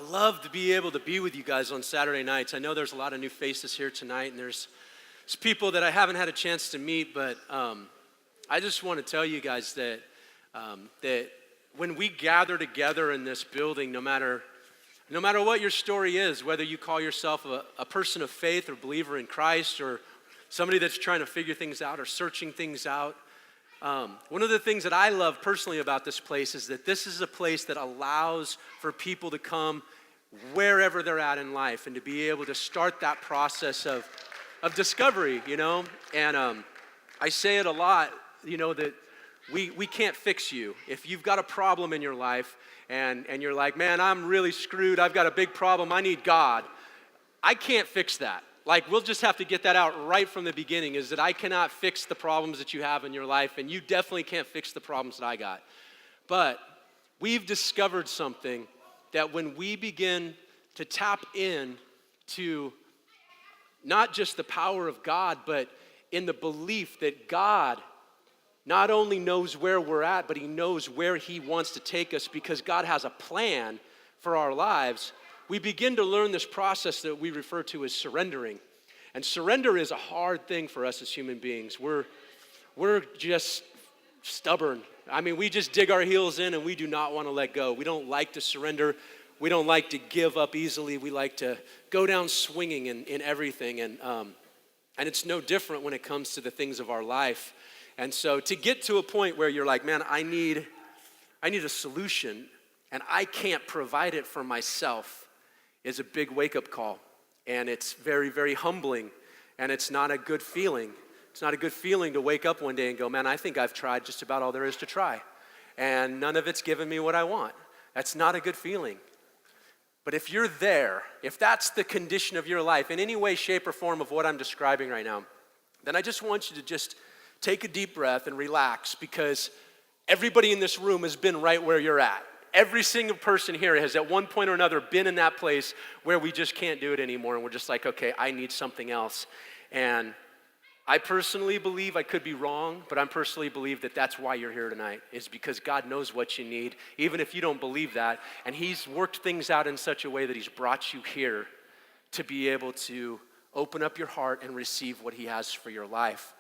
love to be able to be with you guys on Saturday nights. I know there's a lot of new faces here tonight, and there's people that I haven't had a chance to meet, but I just want to tell you guys that that when we gather together in this building, no matter what your story is, whether you call yourself a person of faith or believer in Christ or somebody that's trying to figure things out or searching things out, one of the things that I love personally about this place is that this is a place that allows for people to come wherever they're at in life and to be able to start that process of discovery, you know? And I say it a lot, you know, that we can't fix you. If you've got a problem in your life and you're like, man, I'm really screwed, I've got a big problem, I need God, I can't fix that. Like, we'll just have to get that out right from the beginning, is that I cannot fix the problems that you have in your life, and you definitely can't fix the problems that I got. But we've discovered something that when we begin to tap in to not just the power of God, but in the belief that God not only knows where we're at, but he knows where he wants to take us because God has a plan for our lives, we begin to learn this process that we refer to as surrendering. And surrender is a hard thing for us as human beings. We're just stubborn. I mean, we just dig our heels in and we do not want to let go. We don't like to surrender. We don't like to give up easily. We like to go down swinging in everything. And it's no different when it comes to the things of our life. And so to get to a point where you're like, man, I need a solution and I can't provide it for myself is a big wake-up call. And it's very, very humbling. And it's not a good feeling. It's not a good feeling to wake up one day and go, man, I think I've tried just about all there is to try. And none of it's given me what I want. That's not a good feeling. But if you're there, if that's the condition of your life in any way, shape, or form of what I'm describing right now, then I just want you to just take a deep breath and relax, because everybody in this room has been right where you're at. Every single person here has at one point or another been in that place where we just can't do it anymore and we're just like, okay, I need something else. And I personally believe, I could be wrong, but I personally believe that that's why you're here tonight, is because God knows what you need, even if you don't believe that. And he's worked things out in such a way that he's brought you here to be able to open up your heart and receive what he has for your life.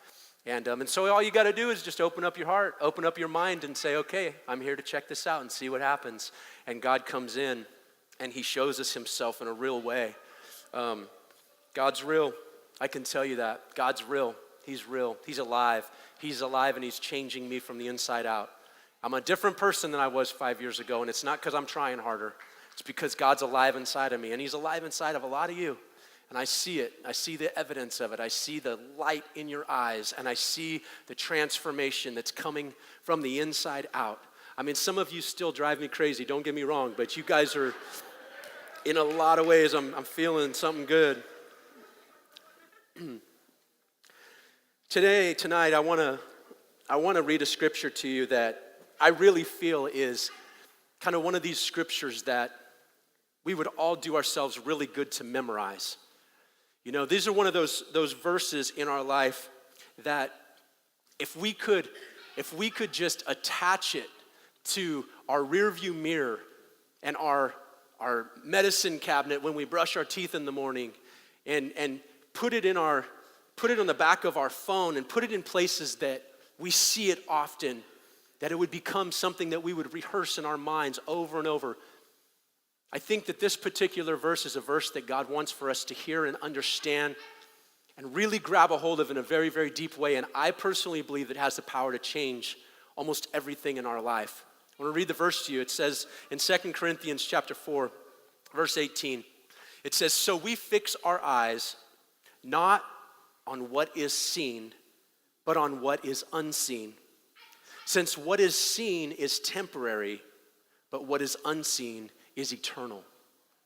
And so all you got to do is just open up your heart, open up your mind and say, okay, I'm here to check this out and see what happens. And God comes in and he shows us himself in a real way. God's real. I can tell you that. God's real. He's real. He's alive. He's alive and he's changing me from the inside out. I'm a different person than I was 5 years ago, and it's not because I'm trying harder. It's because God's alive inside of me, and he's alive inside of a lot of you. And I see it. I see the evidence of it. I see the light in your eyes, and I see the transformation that's coming from the inside out. I mean, some of you still drive me crazy, don't get me wrong, but you guys are, in a lot of ways, I'm feeling something good. Tonight, I want to read a scripture to you that I really feel is kind of one of these scriptures that we would all do ourselves really good to memorize. You know, these are one of those verses in our life that if we could just attach it to our rearview mirror and our medicine cabinet when we brush our teeth in the morning, and put it on the back of our phone and put it in places that we see it often, that it would become something that we would rehearse in our minds over and over. I think that this particular verse is a verse that God wants for us to hear and understand and really grab a hold of in a very, very deep way. And I personally believe it has the power to change almost everything in our life. I want to read the verse to you. It says in 2 Corinthians chapter 4, verse 18, it says, "So we fix our eyes not on what is seen, but on what is unseen. Since what is seen is temporary, but what is unseen is eternal."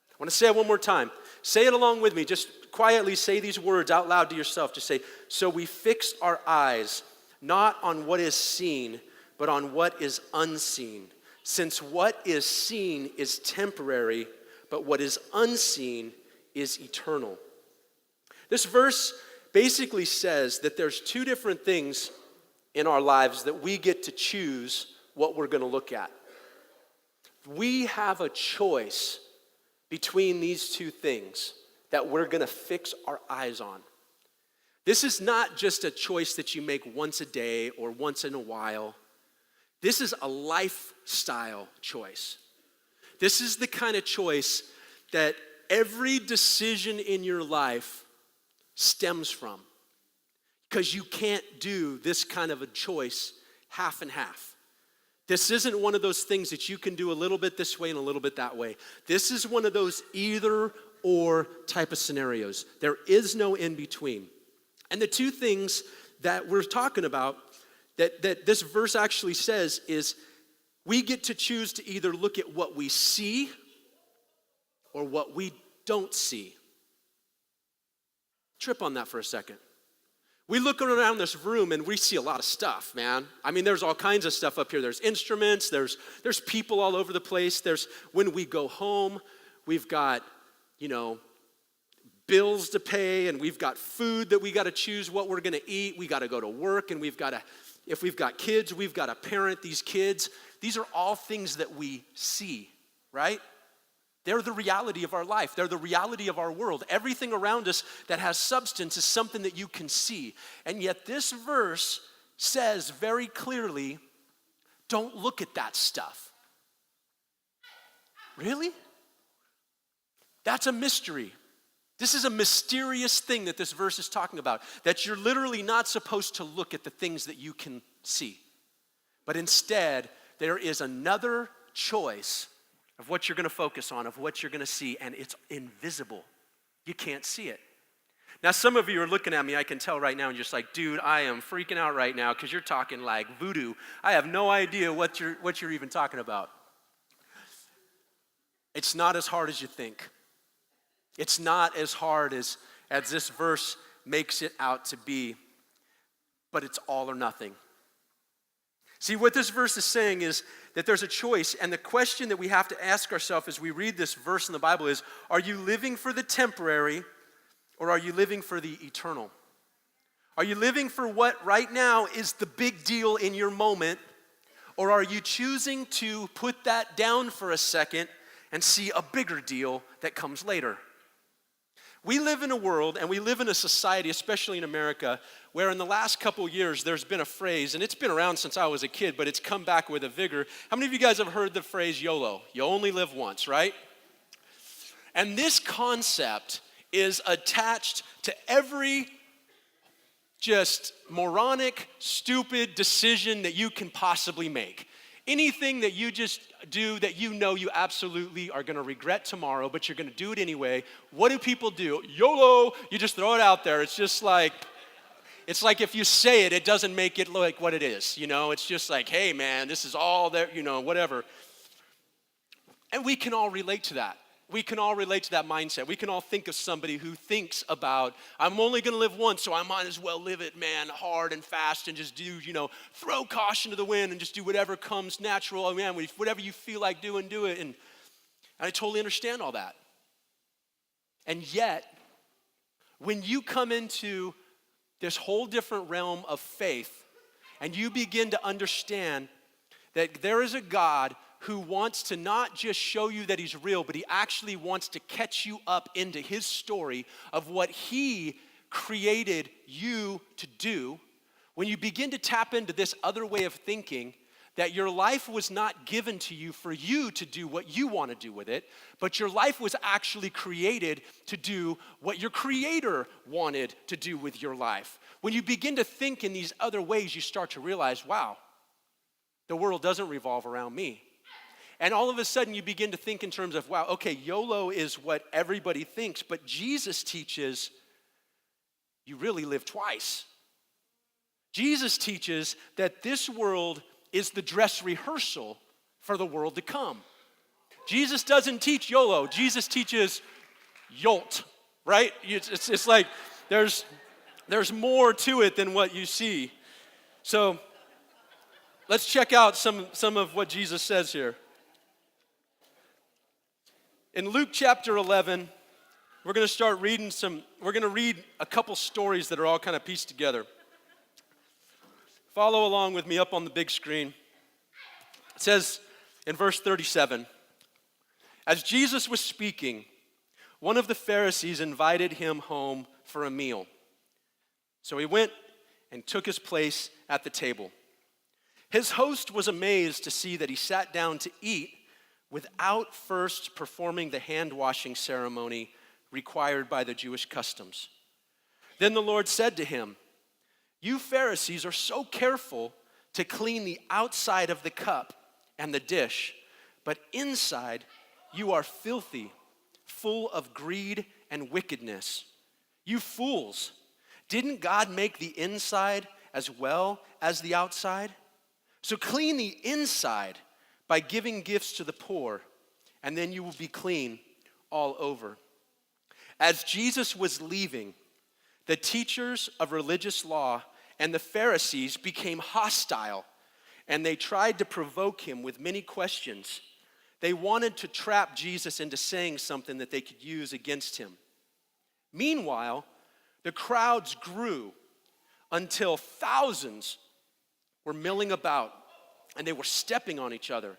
I want to say it one more time. Say it along with me. Just quietly say these words out loud to yourself. Just say, "So we fix our eyes not on what is seen, but on what is unseen. Since what is seen is temporary, but what is unseen is eternal." This verse basically says that there's two different things in our lives that we get to choose what we're going to look at. We have a choice between these two things that we're going to fix our eyes on. This is not just a choice that you make once a day or once in a while. This is a lifestyle choice. This is the kind of choice that every decision in your life stems from. Because you can't do this kind of a choice half and half. This isn't one of those things that you can do a little bit this way and a little bit that way. This is one of those either or type of scenarios. There is no in between. And the two things that we're talking about that this verse actually says is we get to choose to either look at what we see or what we don't see. Trip on that for a second. We look around this room and we see a lot of stuff, man. I mean, there's all kinds of stuff up here. There's instruments, there's people all over the place. When we go home, we've got, bills to pay, and we've got food that we got to choose what we're going to eat. We got to go to work, and if we've got kids, we've got to parent these kids. These are all things that we see, right? They're the reality of our life. They're the reality of our world. Everything around us that has substance is something that you can see. And yet this verse says very clearly, don't look at that stuff. Really? That's a mystery. This is a mysterious thing that this verse is talking about, that you're literally not supposed to look at the things that you can see. But instead, there is another choice of what you're going to focus on, of what you're going to see, and it's invisible. You can't see it. Now, some of you are looking at me, I can tell right now, and you're just like, dude, I am freaking out right now because you're talking like voodoo. I have no idea what you're even talking about. It's not as hard as you think. It's not as hard as this verse makes it out to be, but it's all or nothing. See, what this verse is saying is that there's a choice, and the question that we have to ask ourselves as we read this verse in the Bible is, are you living for the temporary, or are you living for the eternal? Are you living for what right now is the big deal in your moment, or are you choosing to put that down for a second and see a bigger deal that comes later? We live in a world and we live in a society, especially in America, where in the last couple years there's been a phrase, and it's been around since I was a kid, but it's come back with a vigor. How many of you guys have heard the phrase YOLO? You only live once, right? And this concept is attached to every just moronic, stupid decision that you can possibly make. Anything that you just do that you know you absolutely are going to regret tomorrow, but you're going to do it anyway. What do people do? YOLO, you just throw it out there. It's like if you say it, it doesn't make it like what it is. It's just like, hey man, this is all there, whatever. And we can all relate to that. We can all relate to that mindset. We can all think of somebody who thinks about, I'm only going to live once, so I might as well live it, man, hard and fast and just do, throw caution to the wind and just do whatever comes natural. Oh, man, whatever you feel like doing, do it. And I totally understand all that. And yet, when you come into this whole different realm of faith and you begin to understand that there is a God who wants to not just show you that he's real, but he actually wants to catch you up into his story of what he created you to do. When you begin to tap into this other way of thinking, that your life was not given to you for you to do what you want to do with it, but your life was actually created to do what your creator wanted to do with your life. When you begin to think in these other ways, you start to realize, wow, the world doesn't revolve around me. And all of a sudden you begin to think in terms of, wow, okay, YOLO is what everybody thinks, but Jesus teaches you really live twice. Jesus teaches that this world is the dress rehearsal for the world to come. Jesus doesn't teach YOLO. Jesus teaches YOLT, right? It's like there's more to it than what you see. So let's check out some of what Jesus says here. In Luke chapter 11, we're going to read a couple stories that are all kind of pieced together. Follow along with me up on the big screen. It says in verse 37, As Jesus was speaking, one of the Pharisees invited him home for a meal. So he went and took his place at the table. His host was amazed to see that he sat down to eat without first performing the hand-washing ceremony required by the Jewish customs. Then the Lord said to him, "You Pharisees are so careful to clean the outside of the cup and the dish, but inside you are filthy, full of greed and wickedness. You fools, didn't God make the inside as well as the outside? So clean the inside by giving gifts to the poor, and then you will be clean all over." As Jesus was leaving, the teachers of religious law and the Pharisees became hostile, and they tried to provoke him with many questions. They wanted to trap Jesus into saying something that they could use against him. Meanwhile, the crowds grew until thousands were milling about, and they were stepping on each other.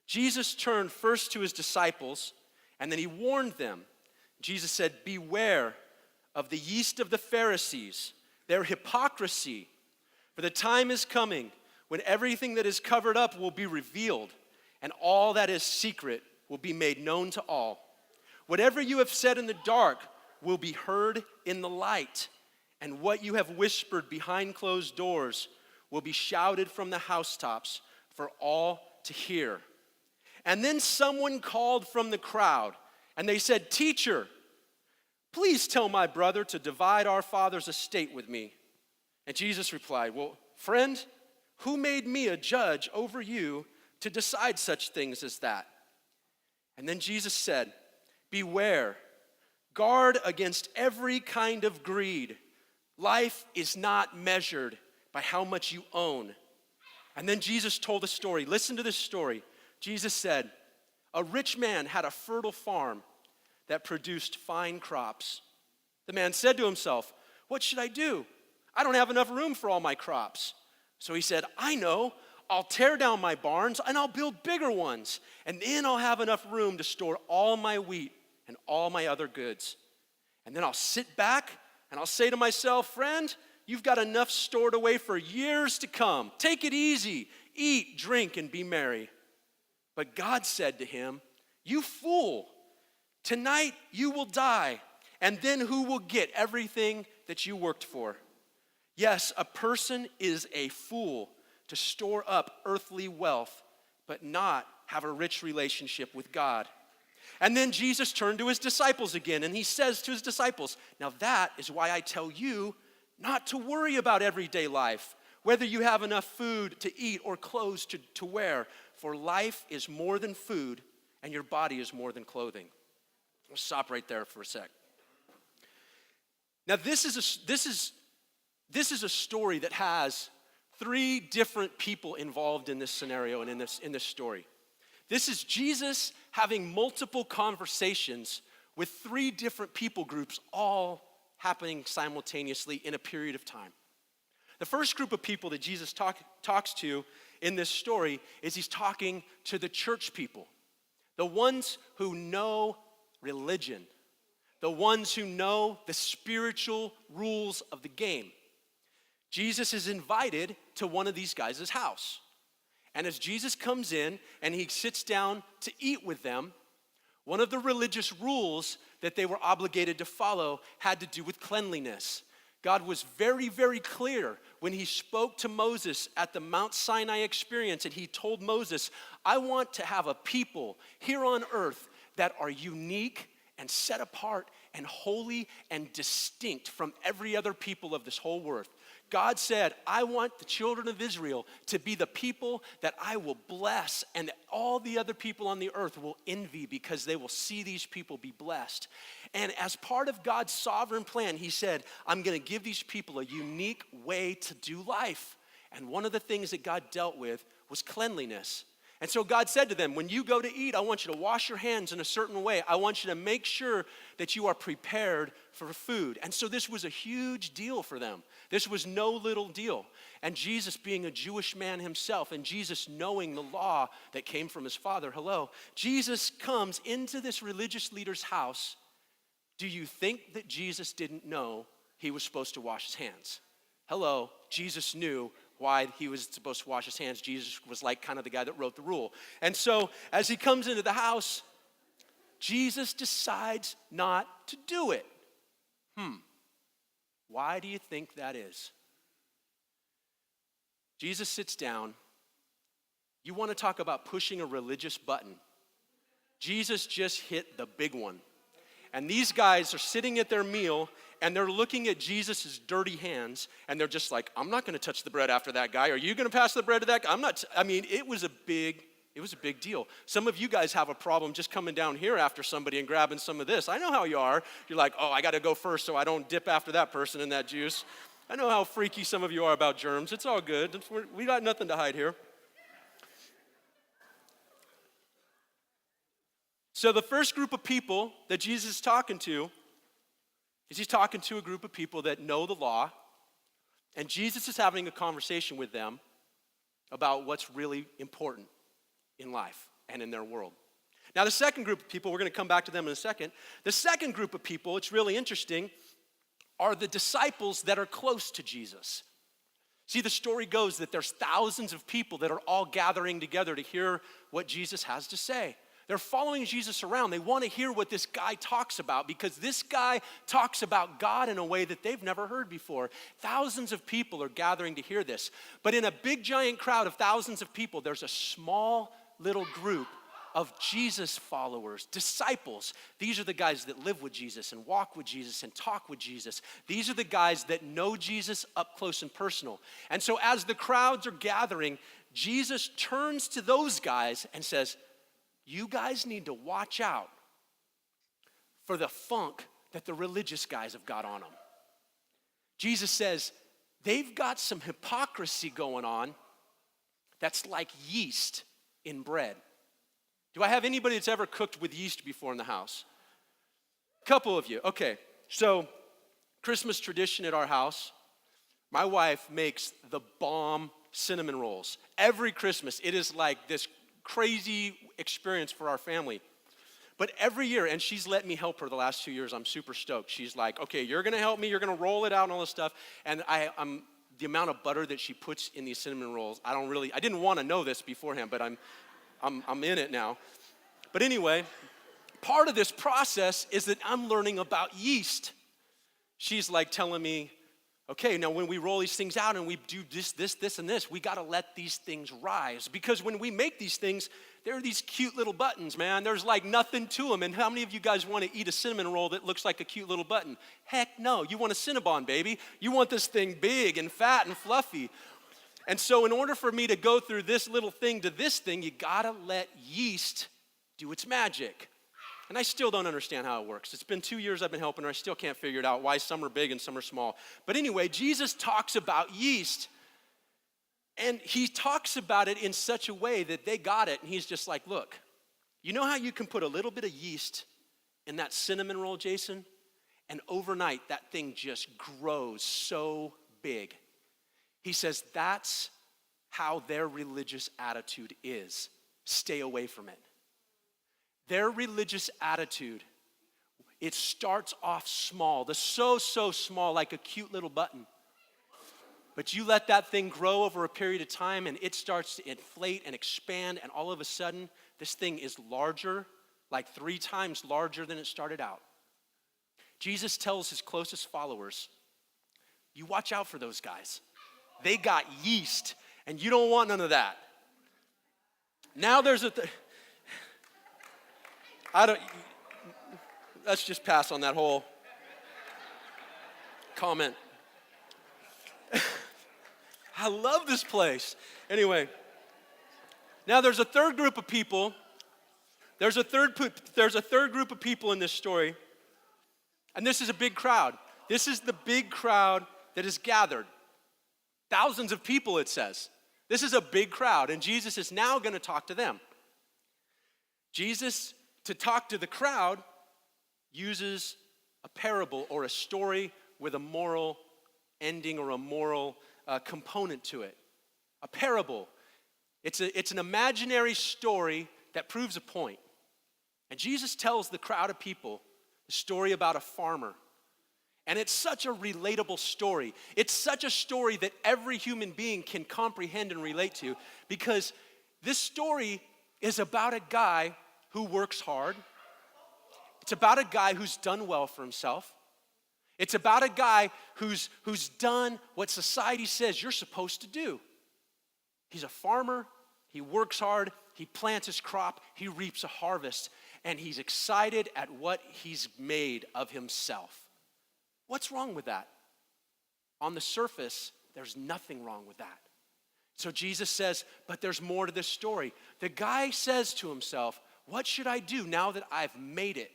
Jesus turned first to his disciples, and then he warned them. Jesus said, "Beware of the yeast of the Pharisees, their hypocrisy. For the time is coming when everything that is covered up will be revealed, and all that is secret will be made known to all. Whatever you have said in the dark will be heard in the light, and what you have whispered behind closed doors will be shouted from the housetops for all to hear." And then someone called from the crowd, and they said, "Teacher, please tell my brother to divide our father's estate with me." And Jesus replied, "Well, friend, who made me a judge over you to decide such things as that?" And then Jesus said, "Beware, guard against every kind of greed. Life is not measured by how much you own." And then Jesus told a story. Listen to this story. Jesus said, "A rich man had a fertile farm that produced fine crops. The man said to himself, 'What should I do? I don't have enough room for all my crops.' So he said, 'I know, I'll tear down my barns and I'll build bigger ones, and then I'll have enough room to store all my wheat and all my other goods. And then I'll sit back and I'll say to myself, friend, you've got enough stored away for years to come. Take it easy, eat, drink, and be merry.' But God said to him, 'You fool, tonight you will die, and then who will get everything that you worked for?' Yes, a person is a fool to store up earthly wealth, but not have a rich relationship with God." And then Jesus turned to his disciples again, and he says to his disciples, "Now that is why I tell you not to worry about everyday life, whether you have enough food to eat or clothes to wear, for life is more than food, and your body is more than clothing." I'll stop right there for a sec. Now this is a story that has three different people involved in this scenario and in this story. This is Jesus having multiple conversations with three different people groups, all happening simultaneously in a period of time. The first group of people that Jesus talks to in this story is he's talking to the church people, the ones who know religion, the ones who know the spiritual rules of the game. Jesus is invited to one of these guys' house. And as Jesus comes in and he sits down to eat with them, one of the religious rules that they were obligated to follow had to do with cleanliness. God was very, very clear when he spoke to Moses at the Mount Sinai experience, and he told Moses, "I want to have a people here on earth that are unique and set apart and holy and distinct from every other people of this whole world." God said, "I want the children of Israel to be the people that I will bless, and all the other people on the earth will envy because they will see these people be blessed." And as part of God's sovereign plan, he said, "I'm going to give these people a unique way to do life." And one of the things that God dealt with was cleanliness. And so God said to them, when you go to eat, I want you to wash your hands in a certain way. I want you to make sure that you are prepared for food. And so this was a huge deal for them. This was no little deal. And Jesus being a Jewish man himself, and Jesus knowing the law that came from his father, hello, Jesus comes into this religious leader's house. Do you think that Jesus didn't know he was supposed to wash his hands? Hello, Jesus knew why he was supposed to wash his hands. Jesus was like kind of the guy that wrote the rule. And so as he comes into the house, Jesus decides not to do it. Why do you think that is? Jesus sits down. You want to talk about pushing a religious button. Jesus just hit the big one. And these guys are sitting at their meal, and they're looking at Jesus' dirty hands, and they're just like, I'm not going to touch the bread after that guy. Are you going to pass the bread to that guy? It was a big deal. Some of you guys have a problem just coming down here after somebody and grabbing some of this. I know how you are. You're like, oh, I got to go first so I don't dip after that person in that juice. I know how freaky some of you are about germs. It's all good. We got nothing to hide here. So the first group of people that Jesus is talking to is he's talking to a group of people that know the law, and Jesus is having a conversation with them about what's really important in life and in their world. Now the second group of people, we're going to come back to them in a second. The second group of people, it's really interesting, are the disciples that are close to Jesus. See, the story goes that there's thousands of people that are all gathering together to hear what Jesus has to say. They're following Jesus around. They want to hear what this guy talks about because this guy talks about God in a way that they've never heard before. Thousands of people are gathering to hear this. But in a big giant crowd of thousands of people, there's a small little group of Jesus followers, disciples. These are the guys that live with Jesus and walk with Jesus and talk with Jesus. These are the guys that know Jesus up close and personal. And so as the crowds are gathering, Jesus turns to those guys and says, you guys need to watch out for the funk that the religious guys have got on them. Jesus says, they've got some hypocrisy going on that's like yeast in bread. Do I have anybody that's ever cooked with yeast before in the house? A couple of you. Okay, so Christmas tradition at our house, my wife makes the bomb cinnamon rolls. Every Christmas, it is like this crazy experience for our family. But every year, and she's let me help her the last 2 years, I'm super stoked. She's like, okay, you're gonna help me, you're gonna roll it out and all this stuff. And I'm the amount of butter that she puts in these cinnamon rolls, I didn't wanna know this beforehand, but I'm in it now. But anyway, part of this process is that I'm learning about yeast. She's like telling me, okay, now when we roll these things out and we do this, and this, we gotta let these things rise. Because when we make these things, they're these cute little buttons, man. There's like nothing to them. And how many of you guys wanna eat a cinnamon roll that looks like a cute little button? Heck no, you want a Cinnabon, baby. You want this thing big and fat and fluffy. And so in order for me to go through this little thing to this thing, you gotta let yeast do its magic. And I still don't understand how it works. It's been 2 years I've been helping her. I still can't figure it out why some are big and some are small. But anyway, Jesus talks about yeast. And he talks about it in such a way that they got it. And he's just like, look, you know how you can put a little bit of yeast in that cinnamon roll, Jason? And overnight, that thing just grows so big. He says that's how their religious attitude is. Stay away from it. Their religious attitude, it starts off small, so small, like a cute little button. But you let that thing grow over a period of time and it starts to inflate and expand, and all of a sudden, this thing is larger, like 3 times larger than it started out. Jesus tells his closest followers, you watch out for those guys. They got yeast, and you don't want none of that. Now there's let's just pass on that whole comment. I love this place. Anyway, now there's a third group of people. There's a third group of people in this story, and this is a big crowd. This is the big crowd that is gathered. Thousands of people, it says. This is a big crowd, and Jesus is now going to talk to them. Jesus, to talk to the crowd, uses a parable or a story with a moral ending or a moral component to it. A parable. It's an imaginary story that proves a point. And Jesus tells the crowd of people the story about a farmer. And it's such a relatable story. It's such a story that every human being can comprehend and relate to, because this story is about a guy who works hard. It's about a guy who's done well for himself. It's about a guy who's done what society says you're supposed to do. He's a farmer, he works hard, he plants his crop, he reaps a harvest, and he's excited at what he's made of himself. What's wrong with that? On the surface, there's nothing wrong with that. So Jesus says, but there's more to this story. The guy says to himself, what should I do now that I've made it?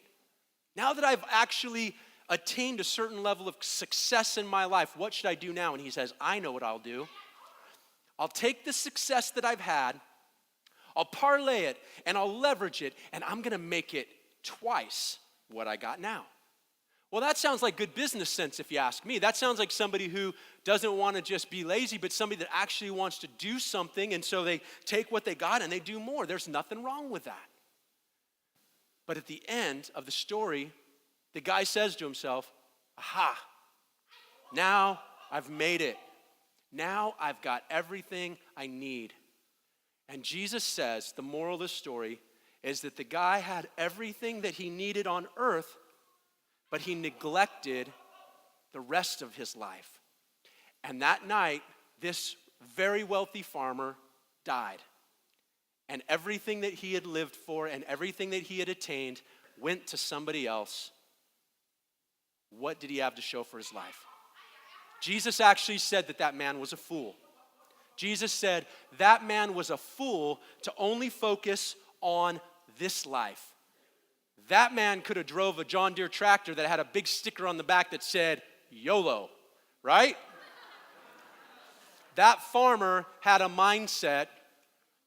Now that I've actually attained a certain level of success in my life, what should I do now? And he says, I know what I'll do. I'll take the success that I've had, I'll parlay it, and I'll leverage it, and I'm gonna make it twice what I got now. Well, that sounds like good business sense if you ask me. That sounds like somebody who doesn't want to just be lazy, but somebody that actually wants to do something, and so they take what they got and they do more. There's nothing wrong with that. But at the end of the story, the guy says to himself, aha, now I've made it. Now I've got everything I need. And Jesus says the moral of the story is that the guy had everything that he needed on earth, but he neglected the rest of his life. And that night, this very wealthy farmer died. And everything that he had lived for and everything that he had attained went to somebody else. What did he have to show for his life? Jesus actually said that that man was a fool. Jesus said that man was a fool to only focus on this life. That man could have drove a John Deere tractor that had a big sticker on the back that said YOLO, right? That farmer had a mindset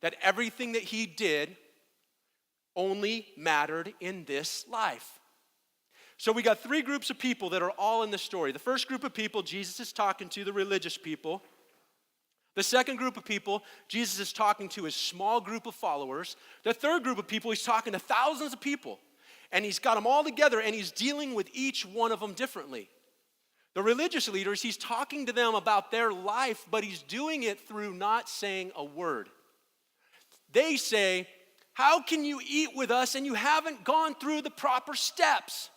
that everything that he did only mattered in this life. So we got three groups of people that are all in the story. The first group of people, Jesus is talking to the religious people. The second group of people, Jesus is talking to his small group of followers. The third group of people, he's talking to thousands of people. And he's got them all together, and he's dealing with each one of them differently. The religious leaders, he's talking to them about their life, but he's doing it through not saying a word. They say, how can you eat with us and you haven't gone through the proper steps?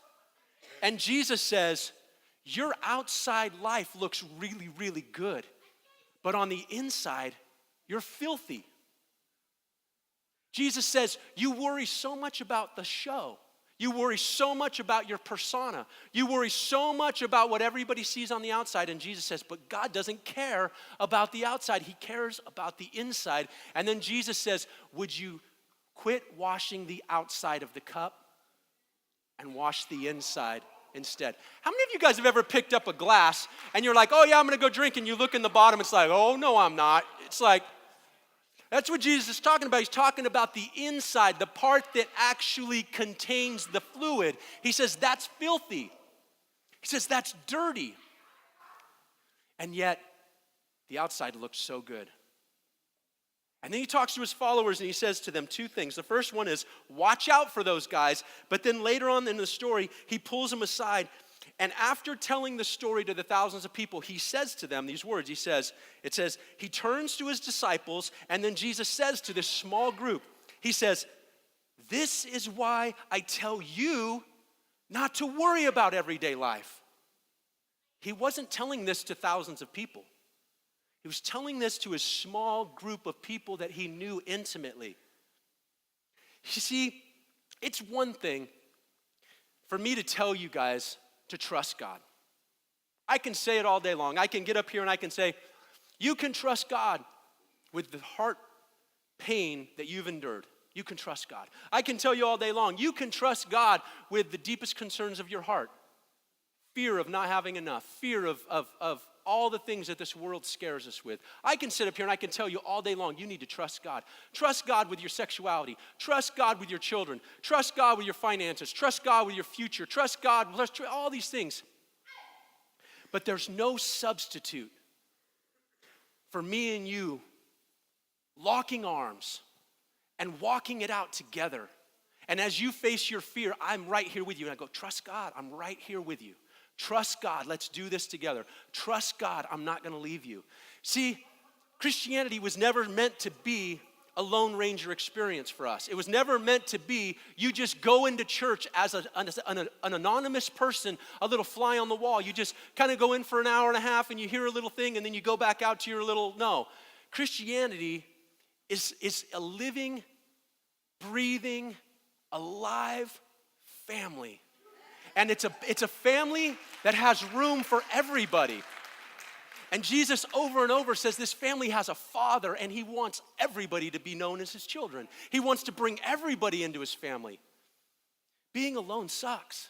And Jesus says, your outside life looks really, really good, but on the inside, you're filthy. Jesus says, you worry so much about the show. You worry so much about your persona. You worry so much about what everybody sees on the outside. And Jesus says, but God doesn't care about the outside. He cares about the inside. And then Jesus says, would you quit washing the outside of the cup and wash the inside instead? How many of you guys have ever picked up a glass and you're like, oh yeah, I'm gonna go drink, and you look in the bottom, it's like, oh no, I'm not. It's like, that's what Jesus is talking about. He's talking about the inside, the part that actually contains the fluid. He says that's filthy. He says that's dirty. And yet, the outside looks so good. And then he talks to his followers and he says to them two things. The first one is, watch out for those guys. But then later on in the story, he pulls them aside. And after telling the story to the thousands of people, he says to them these words. He says, he turns to his disciples, and then Jesus says to this small group, he says, this is why I tell you not to worry about everyday life. He wasn't telling this to thousands of people. He was telling this to a small group of people that he knew intimately. You see, it's one thing for me to tell you guys to trust God. I can say it all day long. I can get up here and I can say, you can trust God with the heart pain that you've endured. You can trust God. I can tell you all day long, you can trust God with the deepest concerns of your heart. Fear of not having enough, fear of all the things that this world scares us with. I can sit up here and I can tell you all day long, you need to trust God. Trust God with your sexuality. Trust God with your children. Trust God with your finances. Trust God with your future. Trust God, all these things. But there's no substitute for me and you locking arms and walking it out together. And as you face your fear, I'm right here with you. And I go, trust God, I'm right here with you. Trust God, let's do this together. Trust God, I'm not gonna leave you. See, Christianity was never meant to be a Lone Ranger experience for us. It was never meant to be, you just go into church as an anonymous person, a little fly on the wall. You just kind of go in for an hour and a half and you hear a little thing and then you go back out to your little, no. Christianity is a living, breathing, alive family. And it's a family that has room for everybody. And Jesus over and over says this family has a father and he wants everybody to be known as his children. He wants to bring everybody into his family. Being alone sucks.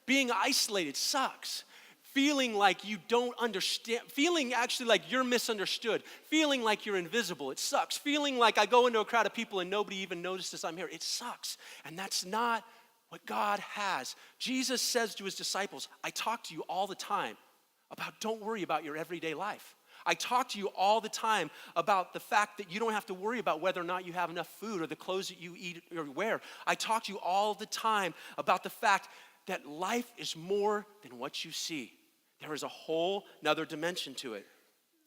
Being isolated sucks. Feeling like you don't understand, feeling actually like you're misunderstood, feeling like you're invisible, it sucks. Feeling like I go into a crowd of people and nobody even notices I'm here, it sucks. And that's not what God has. Jesus says to his disciples, I talk to you all the time about don't worry about your everyday life. I talk to you all the time about the fact that you don't have to worry about whether or not you have enough food or the clothes that you eat or wear. I talk to you all the time about the fact that life is more than what you see. There is a whole nother dimension to it.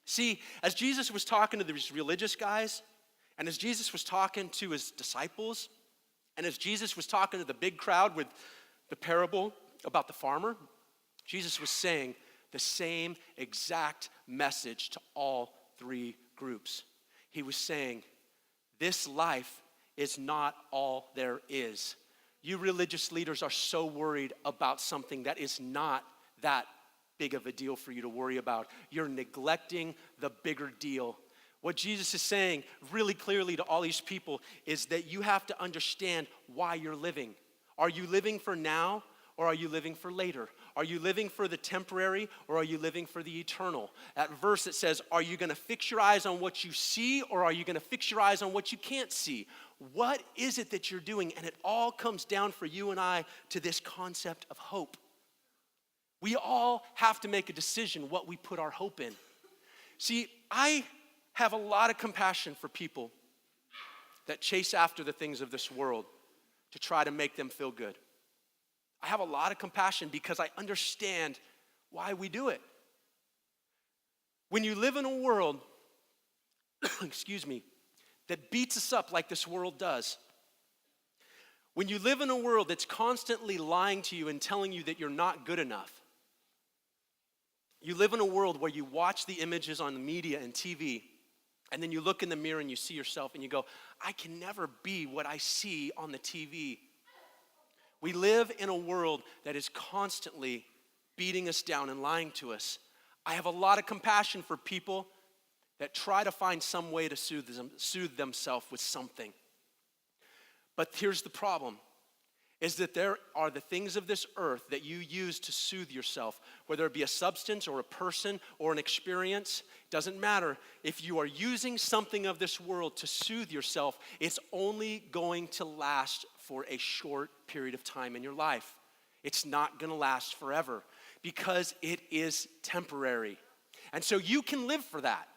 See, as Jesus was talking to these religious guys, and as Jesus was talking to his disciples, and as Jesus was talking to the big crowd with the parable about the farmer, Jesus was saying the same exact message to all three groups. He was saying, this life is not all there is. You religious leaders are so worried about something that is not that big of a deal for you to worry about. You're neglecting the bigger deal. What Jesus is saying really clearly to all these people is that you have to understand why you're living. Are you living for now or are you living for later? Are you living for the temporary or are you living for the eternal? That verse that says, are you gonna fix your eyes on what you see or are you gonna fix your eyes on what you can't see? What is it that you're doing? And it all comes down for you and I to this concept of hope. We all have to make a decision what we put our hope in. See, I have a lot of compassion for people that chase after the things of this world to try to make them feel good. I have a lot of compassion because I understand why we do it. When you live in a world, excuse me, that beats us up like this world does, when you live in a world that's constantly lying to you and telling you that you're not good enough, you live in a world where you watch the images on the media and TV, and then you look in the mirror and you see yourself and you go, I can never be what I see on the TV. We live in a world that is constantly beating us down and lying to us. I have a lot of compassion for people that try to find some way to soothe themselves with something. But here's the problem, is that there are the things of this earth that you use to soothe yourself, whether it be a substance or a person or an experience, doesn't matter. If you are using something of this world to soothe yourself, it's only going to last for a short period of time in your life. It's not gonna last forever because it is temporary. And so you can live for that.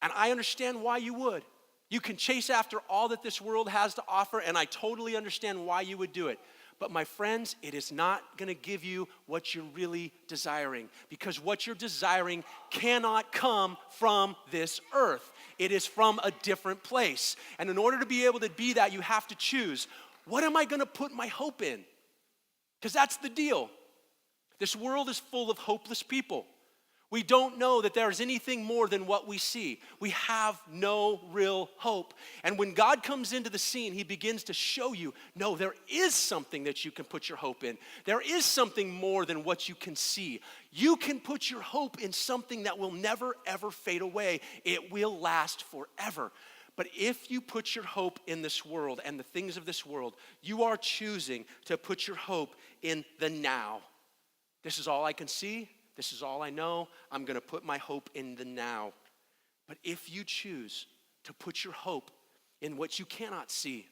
And I understand why you would. You can chase after all that this world has to offer, and I totally understand why you would do it. But my friends, it is not gonna give you what you're really desiring, because what you're desiring cannot come from this earth. It is from a different place. And in order to be able to be that, you have to choose, what am I gonna put my hope in? Because that's the deal. This world is full of hopeless people. We don't know that there's anything more than what we see. We have no real hope. And when God comes into the scene, he begins to show you, no, there is something that you can put your hope in. There is something more than what you can see. You can put your hope in something that will never, ever fade away. It will last forever. But if you put your hope in this world and the things of this world, you are choosing to put your hope in the now. This is all I can see. This is all I know. I'm going to put my hope in the now. But if you choose to put your hope in what you cannot see,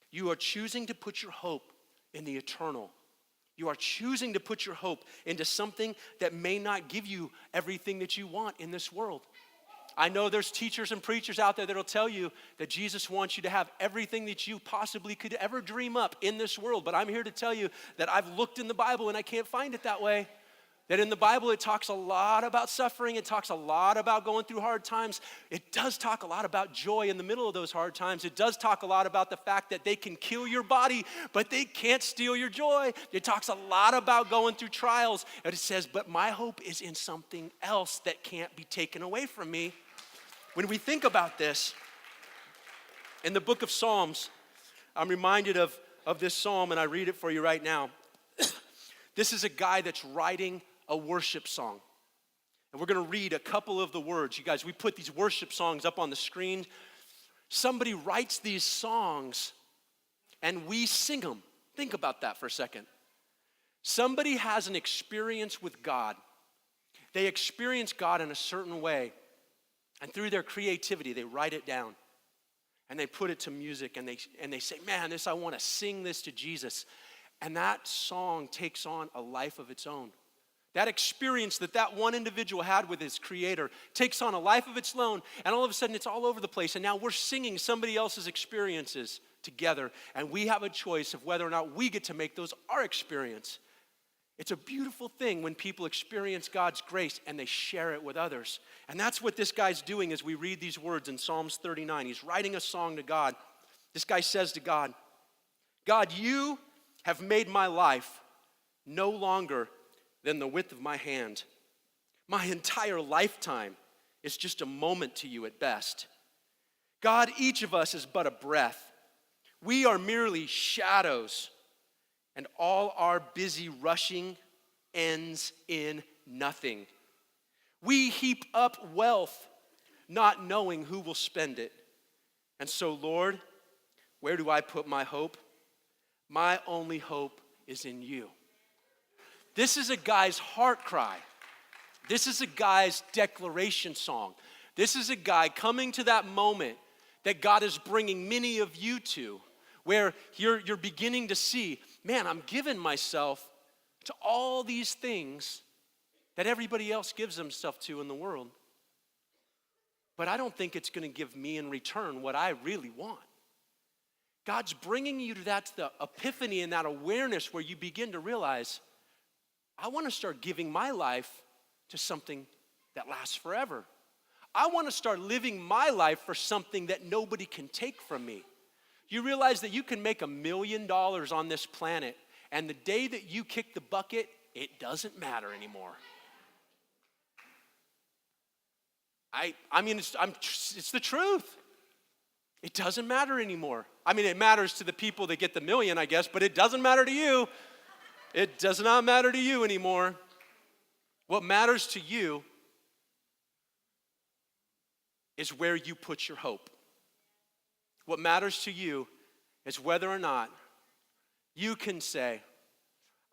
you are choosing to put your hope in the eternal. You are choosing to put your hope into something that may not give you everything that you want in this world. I know there's teachers and preachers out there that'll tell you that Jesus wants you to have everything that you possibly could ever dream up in this world. But I'm here to tell you that I've looked in the Bible and I can't find it that way. That in the Bible, it talks a lot about suffering. It talks a lot about going through hard times. It does talk a lot about joy in the middle of those hard times. It does talk a lot about the fact that they can kill your body, but they can't steal your joy. It talks a lot about going through trials. And it says, but my hope is in something else that can't be taken away from me. When we think about this, in the book of Psalms, I'm reminded of this psalm, and I read it for you right now. This is a guy that's writing a worship song. And we're going to read a couple of the words. You guys, we put these worship songs up on the screen. Somebody writes these songs and we sing them. Think about that for a second. Somebody has an experience with God. They experience God in a certain way. And through their creativity, they write it down. And they put it to music and they say, man, I want to sing this to Jesus. And that song takes on a life of its own. That experience that one individual had with his creator takes on a life of its own, and all of a sudden it's all over the place. And now we're singing somebody else's experiences together, and we have a choice of whether or not we get to make those our experience. It's a beautiful thing when people experience God's grace and they share it with others. And that's what this guy's doing as we read these words in Psalms 39. He's writing a song to God. This guy says to God, God, you have made my life no longer than the width of my hand. My entire lifetime is just a moment to you at best. God, each of us is but a breath. We are merely shadows, and all our busy rushing ends in nothing. We heap up wealth, not knowing who will spend it. And so, Lord, where do I put my hope? My only hope is in you. This is a guy's heart cry. This is a guy's declaration song. This is a guy coming to that moment that God is bringing many of you to, where you're beginning to see, man, I'm giving myself to all these things that everybody else gives themselves to in the world. But I don't think it's going to give me in return what I really want. God's bringing you to the epiphany and that awareness where you begin to realize, I want to start giving my life to something that lasts forever. I want to start living my life for something that nobody can take from me. You realize that you can make $1 million on this planet, and the day that you kick the bucket, it doesn't matter anymore. It's the truth. It doesn't matter anymore. I mean, it matters to the people that get the million, I guess, but it doesn't matter to you. It does not matter to you anymore. What matters to you is where you put your hope. What matters to you is whether or not you can say,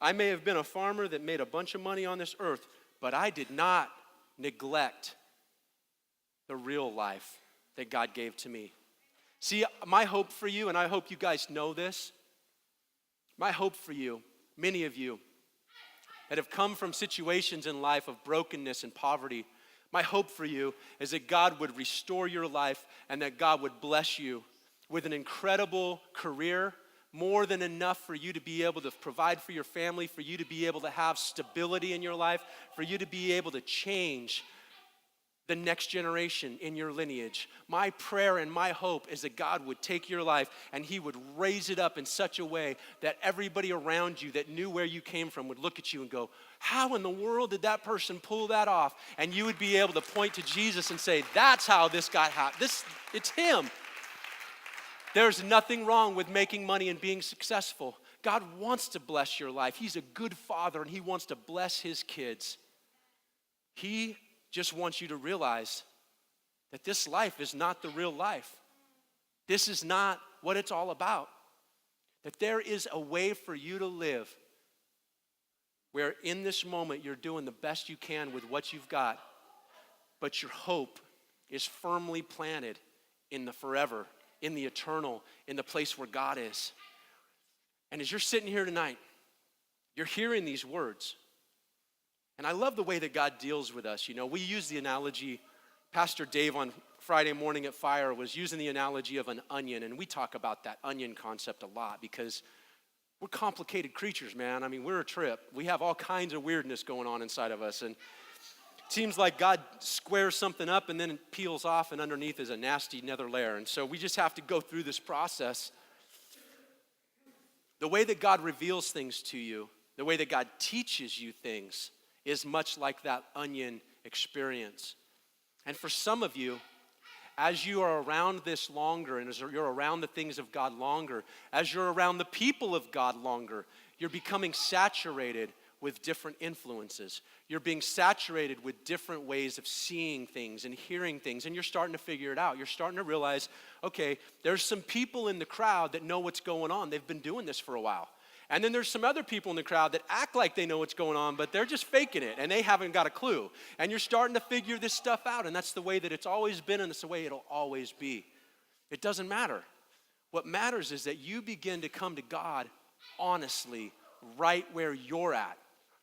I may have been a farmer that made a bunch of money on this earth, but I did not neglect the real life that God gave to me. See, my hope for you, and I hope you guys know this, my hope for you, many of you that have come from situations in life of brokenness and poverty, my hope for you is that God would restore your life and that God would bless you with an incredible career, more than enough for you to be able to provide for your family, for you to be able to have stability in your life, for you to be able to change the next generation in your lineage. My prayer and my hope is that God would take your life and he would raise it up in such a way that everybody around you that knew where you came from would look at you and go, how in the world did that person pull that off? And you would be able to point to Jesus and say, that's how this got happened. It's him. There's nothing wrong with making money and being successful. God wants to bless your life. He's a good father and he wants to bless his kids. He just wants you to realize that this life is not the real life. This is not what it's all about. That there is a way for you to live where in this moment you're doing the best you can with what you've got, but your hope is firmly planted in the forever, in the eternal, in the place where God is. And as you're sitting here tonight, you're hearing these words. And I love the way that God deals with us. You know, we use the analogy Pastor Dave on Friday morning at Fire was using the analogy of an onion, and we talk about that onion concept a lot because we're complicated creatures, man. I mean, we're a trip. We have all kinds of weirdness going on inside of us, and it seems like God squares something up and then it peels off, and underneath is a nasty nether layer. And so we just have to go through this process. The way that God reveals things to you, the way that God teaches you things, is much like that onion experience. And for some of you, as you are around this longer, and as you're around the things of God longer, as you're around the people of God longer, you're becoming saturated with different influences. You're being saturated with different ways of seeing things and hearing things, and you're starting to figure it out. You're starting to realize, okay, there's some people in the crowd that know what's going on. They've been doing this for a while. And then there's some other people in the crowd that act like they know what's going on, but they're just faking it, and they haven't got a clue. And you're starting to figure this stuff out, and that's the way that it's always been, and it's the way it'll always be. It doesn't matter. What matters is that you begin to come to God honestly, right where you're at.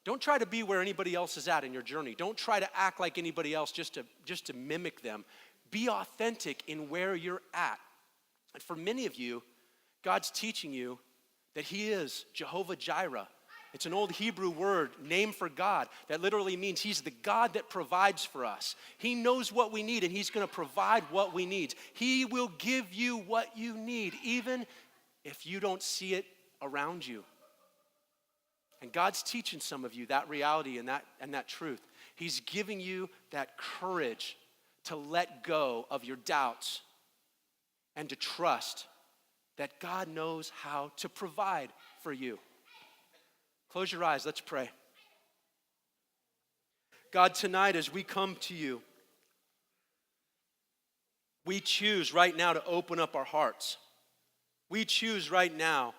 Don't try to be where anybody else is at in your journey. Don't try to act like anybody else just to mimic them. Be authentic in where you're at. And for many of you, God's teaching you that He is Jehovah Jireh. It's an old Hebrew word, name for God, that literally means He's the God that provides for us. He knows what we need, and He's going to provide what we need. He will give you what you need, even if you don't see it around you. And God's teaching some of you that reality and that truth. He's giving you that courage to let go of your doubts and to trust that God knows how to provide for you. Close your eyes, let's pray. God, tonight as we come to you, we choose right now to open up our hearts. We choose right now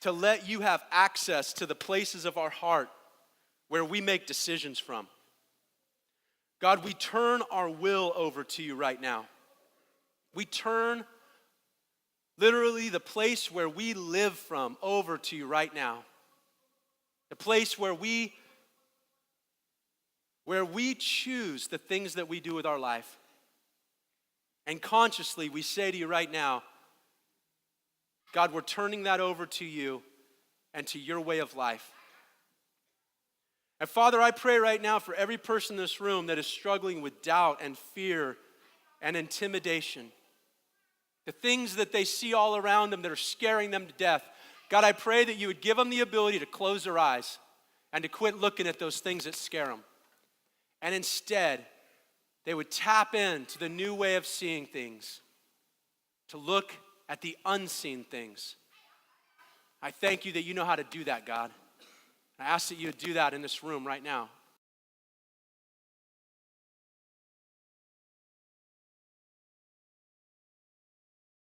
to let you have access to the places of our heart where we make decisions from. God, we turn our will over to you right now. We turn literally the place where we live from over to you right now. The place where we choose the things that we do with our life. And consciously we say to you right now, God, we're turning that over to you and to your way of life. And Father, I pray right now for every person in this room that is struggling with doubt and fear and intimidation. The things that they see all around them that are scaring them to death. God, I pray that you would give them the ability to close their eyes and to quit looking at those things that scare them. And instead, they would tap into the new way of seeing things, to look at the unseen things. I thank you that you know how to do that, God. I ask that you would do that in this room right now.